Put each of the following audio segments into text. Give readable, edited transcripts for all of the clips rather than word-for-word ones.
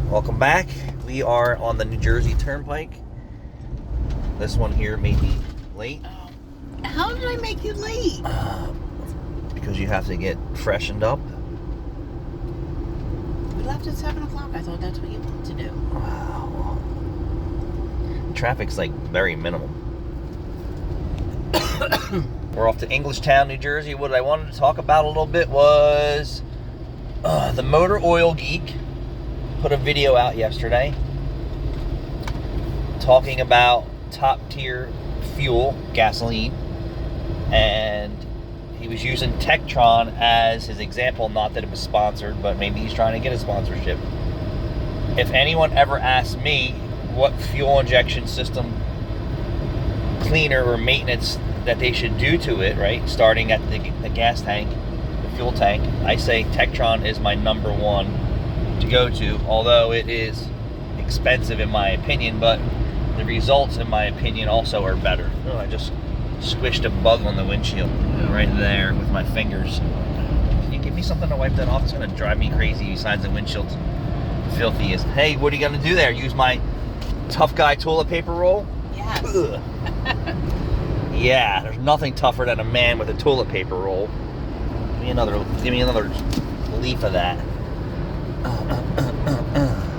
Welcome back. We are on the New Jersey Turnpike. This one here may be late. How did I make you late? Because you have to get freshened up. We left at 7 o'clock. I thought that's what you wanted to do. Wow. Traffic's like very minimal. We're off to Englishtown, New Jersey. What I wanted to talk about a little bit was the Motor Oil Geek put a video out yesterday talking about top tier fuel, gasoline, and he was using Tektron as his example. Not that it was sponsored, but maybe he's trying to get a sponsorship. If anyone ever asked me what fuel injection system cleaner or maintenance that they should do to it, right, starting at the gas tank, the fuel tank, I say Tektron is my number one to go to, although it is expensive in my opinion, but the results in my opinion also are better. Oh, I just squished a bug on the windshield right there with my fingers. Can you give me something to wipe that off? It's going to drive me crazy besides the windshield's filthiest. Hey, what are you going to do there? Use my tough guy toilet paper roll? Yes. Yeah, there's nothing tougher than a man with a toilet paper roll. Give me another leaf of that. Oh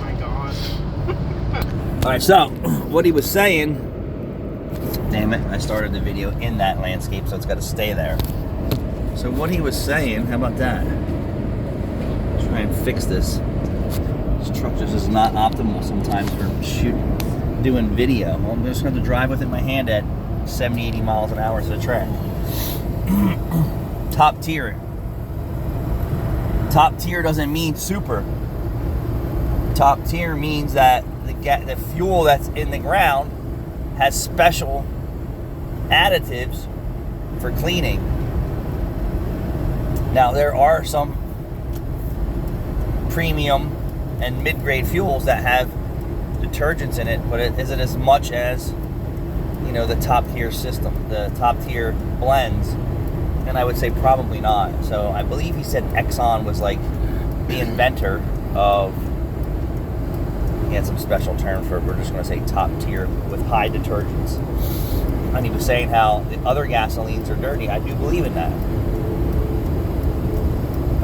my gosh. Alright, so what he was saying, damn it, I started the video in that landscape, so it's got to stay there. So what he was saying, how about that? Let's try and fix this. This truck just is not optimal sometimes for doing video. Well, I'm just going to drive with it in my hand at 70, 80 miles an hour to the track. Top tier. Top tier doesn't mean super. Top tier means that the fuel that's in the ground has special additives for cleaning. Now there are some premium and mid-grade fuels that have detergents in it, but it isn't as much as, you know, the top tier system, the top tier blends. And I would say probably not. So I believe he said Exxon was like the inventor of, he had some special term for it. We're just going to say top tier with high detergents. And he was saying how the other gasolines are dirty. I do believe in that.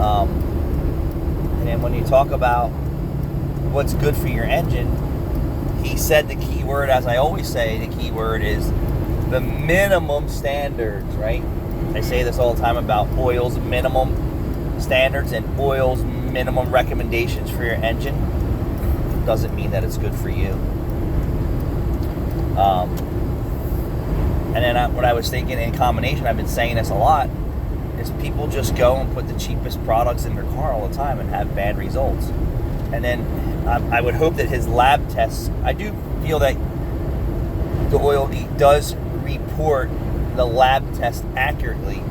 And then when you talk about what's good for your engine, he said the key word, as I always say, the key word is the minimum standards, right? I say this all the time about oil's minimum standards and oil's minimum recommendations for your engine. Doesn't mean that it's good for you. And then what I was thinking in combination, I've been saying this a lot, is people just go and put the cheapest products in their car all the time and have bad results. And then I would hope that his lab tests, I do feel that the Oil Geek does report the lab test accurately.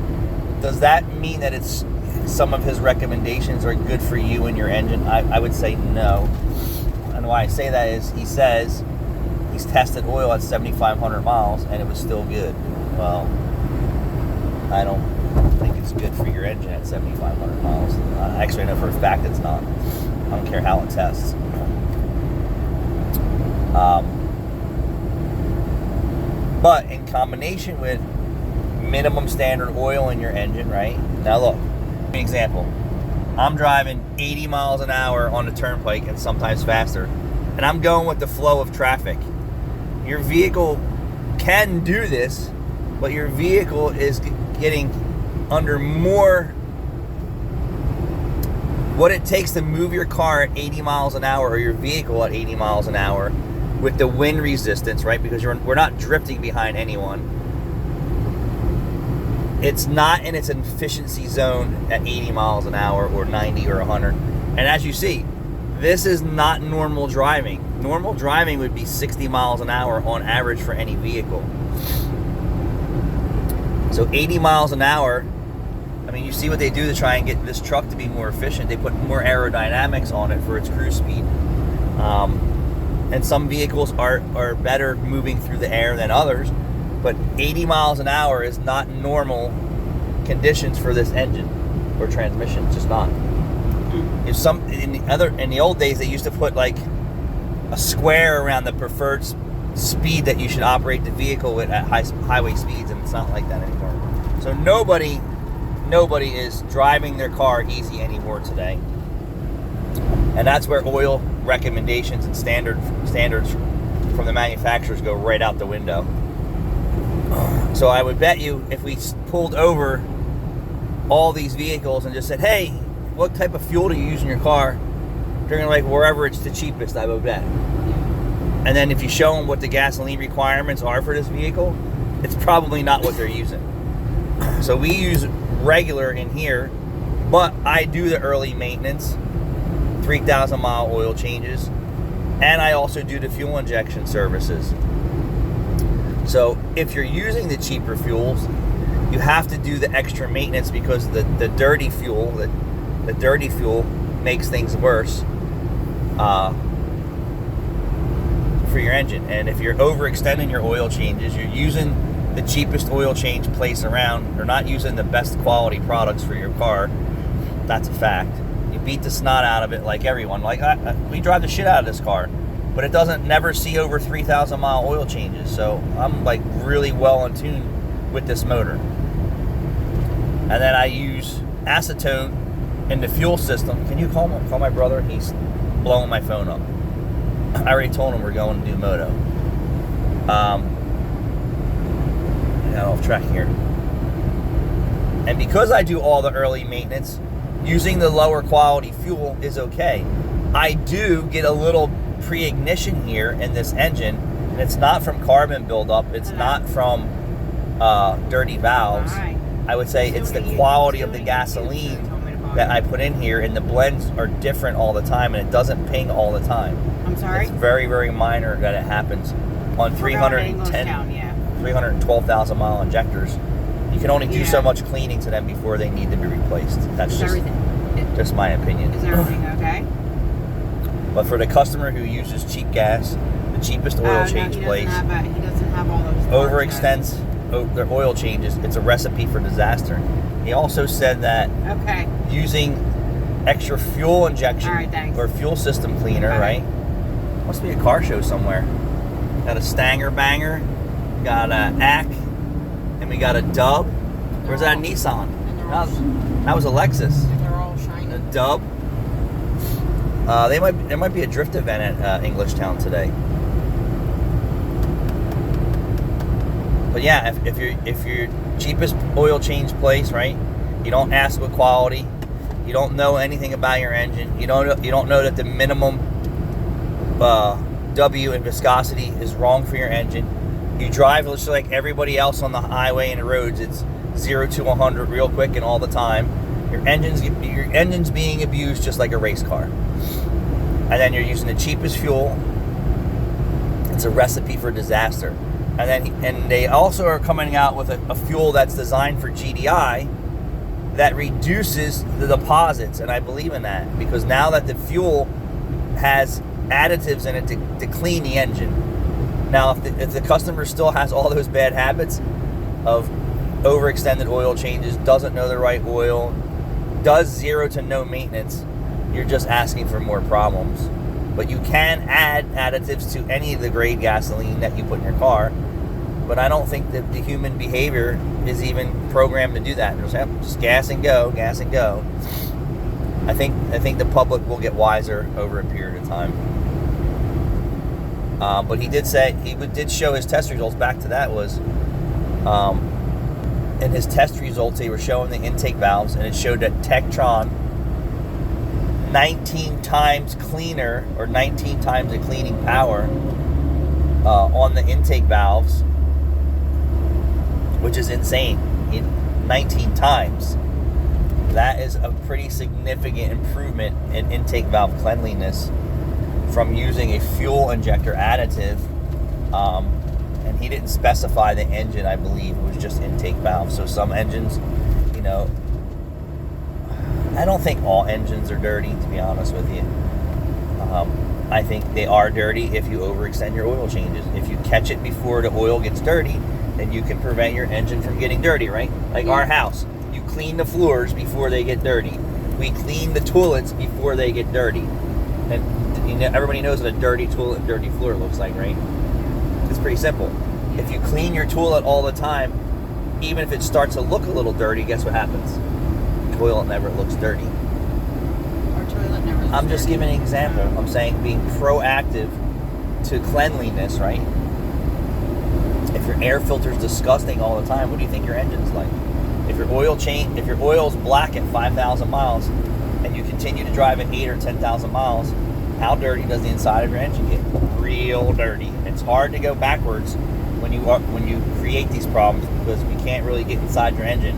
Does that mean that it's some of his recommendations are good for you and your engine? I would say no. And why I say that is he says he's tested oil at 7,500 miles and it was still good. Well, I don't think it's good for your engine at 7,500 miles. Actually, I know for a fact it's not. I don't care how it tests. But in combination with minimum standard oil in your engine, right? Now look, an example. I'm driving 80 miles an hour on the turnpike and sometimes faster, and I'm going with the flow of traffic. Your vehicle can do this, but your vehicle is getting under more what it takes to move your car at 80 miles an hour or your vehicle at 80 miles an hour with the wind resistance, right? Because we're not drifting behind anyone. It's not in its efficiency zone at 80 miles an hour or 90 or 100. And as you see, this is not normal driving. Normal driving would be 60 miles an hour on average for any vehicle. So 80 miles an hour, I mean, you see what they do to try and get this truck to be more efficient. They put more aerodynamics on it for its cruise speed. And some vehicles are better moving through the air than others, but 80 miles an hour is not normal conditions for this engine or transmission. It's just not. If in the old days, they used to put like a square around the preferred speed that you should operate the vehicle at highway speeds, and it's not like that anymore. So nobody is driving their car easy anymore today, and that's where oil recommendations and standards from the manufacturers go right out the window. So I would bet you if we pulled over all these vehicles and just said, hey, what type of fuel do you use in your car? They're going to like wherever it's the cheapest, I would bet. And then if you show them what the gasoline requirements are for this vehicle, it's probably not what they're using. So we use regular in here, but I do the early maintenance, 3,000 mile oil changes, and I also do the fuel injection services. So if you're using the cheaper fuels, you have to do the extra maintenance because the dirty fuel makes things worse for your engine. And if you're overextending your oil changes, you're using the cheapest oil change place around, you're not using the best quality products for your car. That's a fact. You beat the snot out of it like everyone. Like we drive the shit out of this car, but it doesn't never see over 3,000 mile oil changes. So I'm like really well in tune with this motor. And then I use acetone in the fuel system. Can you call my brother? He's blowing my phone up. I already told him we're going to do moto. I got off track here. And because I do all the early maintenance, using the lower quality fuel is okay. I do get a little pre-ignition here in this engine, and it's not from carbon buildup. It's not from dirty valves. I would say it's the quality of the gasoline that I put in here, and the blends are different all the time, and it doesn't ping all the time. I'm sorry? It's very, very minor that it happens on 312,000 mile injectors. You can only do so much cleaning to them before they need to be replaced. That's just my opinion. Is everything okay? But for the customer who uses cheap gas, the cheapest oil change place, he doesn't have all those overextends their oil changes, it's a recipe for disaster. He also said that using extra fuel injection or fuel system cleaner, right? Must be a car show somewhere. Got a Stanger Banger, got a ACK, and we got a Dub. Where's that? A Nissan. That was a Lexus. And they're all shiny. A Dub. There might be a drift event at Englishtown today. But yeah, if your cheapest oil change place, right? You don't ask what quality. You don't know anything about your engine. You don't know that the minimum W and viscosity is wrong for your engine. You drive just like everybody else on the highway and the roads. It's 0 to 100 real quick and all the time. Your engine's being abused just like a race car. And then you're using the cheapest fuel. It's a recipe for disaster. And they also are coming out with a fuel that's designed for GDI that reduces the deposits, and I believe in that because now that the fuel has additives in it to clean the engine. Now, if the customer still has all those bad habits of overextended oil changes, doesn't know the right oil, does 0 to no maintenance, you're just asking for more problems. But you can add additives to any of the grade gasoline that you put in your car. But I don't think that the human behavior is even programmed to do that. Just gas and go, gas and go. I think the public will get wiser over a period of time. But he did say, he did show his test results. Back to that was, in his test results, they were showing the intake valves, and it showed that Tektron 19 times cleaner, or 19 times the cleaning power on the intake valves, which is insane. 19 times. That is a pretty significant improvement in intake valve cleanliness from using a fuel injector additive. And he didn't specify the engine, I believe. It was just intake valves. So some engines, I don't think all engines are dirty, to be honest with you. I think they are dirty if you overextend your oil changes. If you catch it before the oil gets dirty, then you can prevent your engine from getting dirty, right? Like our house. You clean the floors before they get dirty. we clean the toilets before they get dirty. And everybody knows what a dirty toilet and dirty floor looks like, right? It's pretty simple. If you clean your toilet all the time, even if it starts to look a little dirty, guess what happens? The toilet never looks dirty. Our toilet never looks I'm just dirty. giving an example. I'm saying being proactive to cleanliness, right? If your air filter's disgusting all the time, what do you think your engine's like? If your oil's black at 5,000 miles and you continue to drive at 8 or 10,000 miles, how dirty does the inside of your engine get? Real dirty. It's hard to go backwards when you create these problems because we can't really get inside your engine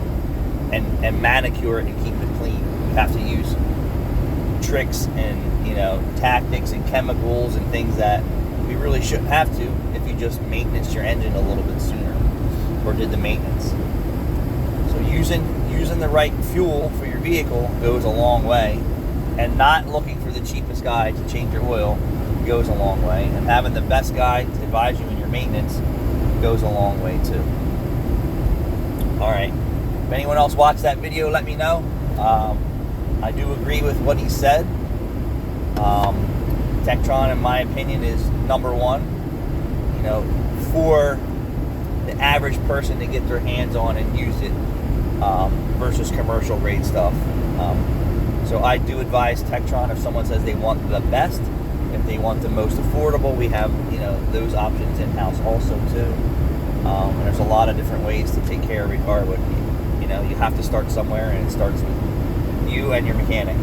and manicure it and keep it clean. You have to use tricks and tactics and chemicals and things that we really shouldn't have to if you just maintenance your engine a little bit sooner or did the maintenance. So using the right fuel for your vehicle goes a long way, and not looking for the cheapest guy to change your oil goes a long way, and having the best guy to advise you in your maintenance goes a long way too. Alright, if anyone else watched that video, let me know. I do agree with what he said. Tektron, in my opinion, is number one, for the average person to get their hands on and use it versus commercial grade stuff. So I do advise Tektron if someone says they want the best. If they want the most affordable, we have those options in-house also too. And there's a lot of different ways to take care of your car. But you have to start somewhere, and it starts with you and your mechanic.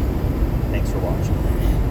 Thanks for watching.